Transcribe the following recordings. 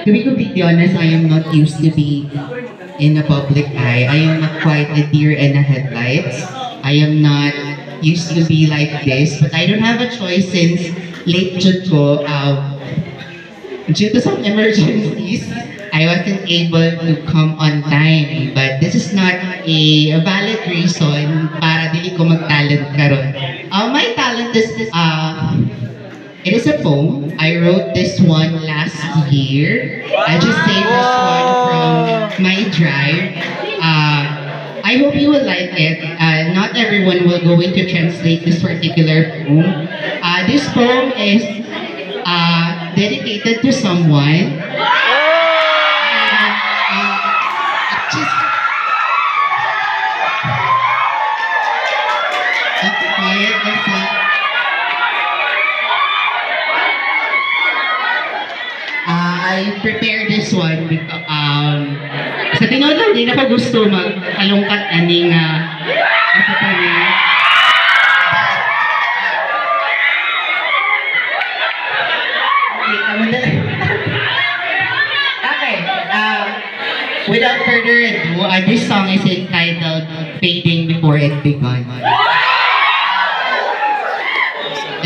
To be completely honest, I am not used to be in the public eye. I am not quite a deer in the headlights. I am not used to be like this, but I don't have a choice since late June ko, due to some emergencies, I wasn't able to come on time. But this is not a valid reason para dili ko mag-talent karon. My talent is, it is a poem. I wrote this one last year. I just saved this one from my drive. I hope you will like it. Not everyone will go in to translate this particular poem. This poem is dedicated to someone. Just quiet and I prepared this one because, sa tinood lang, di na ko gusto mag-alungkat aning sa kanya. Okay, without further ado, this song is entitled Fading Before It Begun.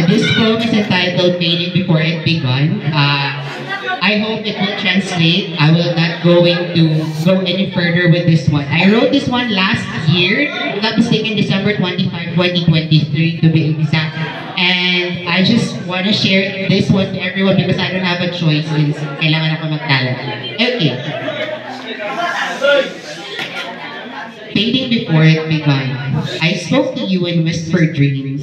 This poem is entitled Fading Before It Begun. I hope it will translate. I will not going to go any further with this one. I wrote this one last year, if not mistaken, December 25, 2023 to be exact. And I just want to share this one to everyone because I don't have a choice since kailangan ako mag-talent. Okay. Fading before it begun, I spoke to you in whispered dreams,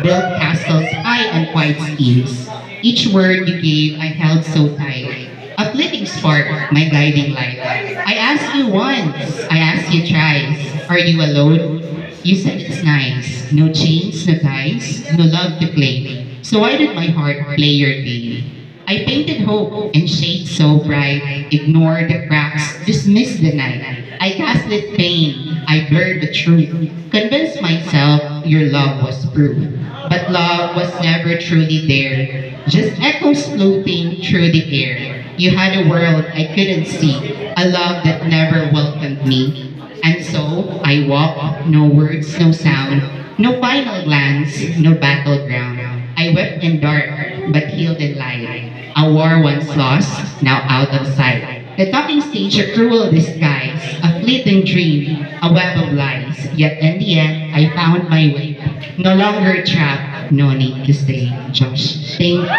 built castles high on quiet schemes. Each word you gave, I held so tight. A fleeting spark, my guiding light. I asked you once, I asked you twice, are you alone? You said it's nice. No chains, no ties, no love to claim. So why did my heart play your game? I painted hope in shades so bright, ignored the cracks, dismissed the night. I gaslit pain, I blurred the truth, convinced myself your love was proof. But love was never truly there, just echoes floating through the air. You had a world I couldn't see, a love that never welcomed me. And so, I walked, no words, no sound, no final glance, no battleground. I wept in dark, but healed in light. A war once lost, now out of sight. The talking stage, a cruel disguise, a fleeting dream, a web of lies. Yet in the end, I found my way. No longer trapped, no need to stay. Josh, thank you.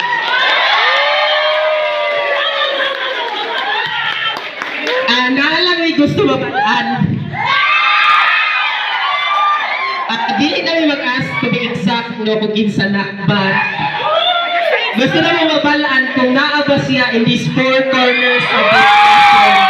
Naalang may gusto mabalaan. Dili na may mag-ask to be exact no kung kinsa na, but gusto na mo mabalaan kung naaba siya in these four corners of this classroom.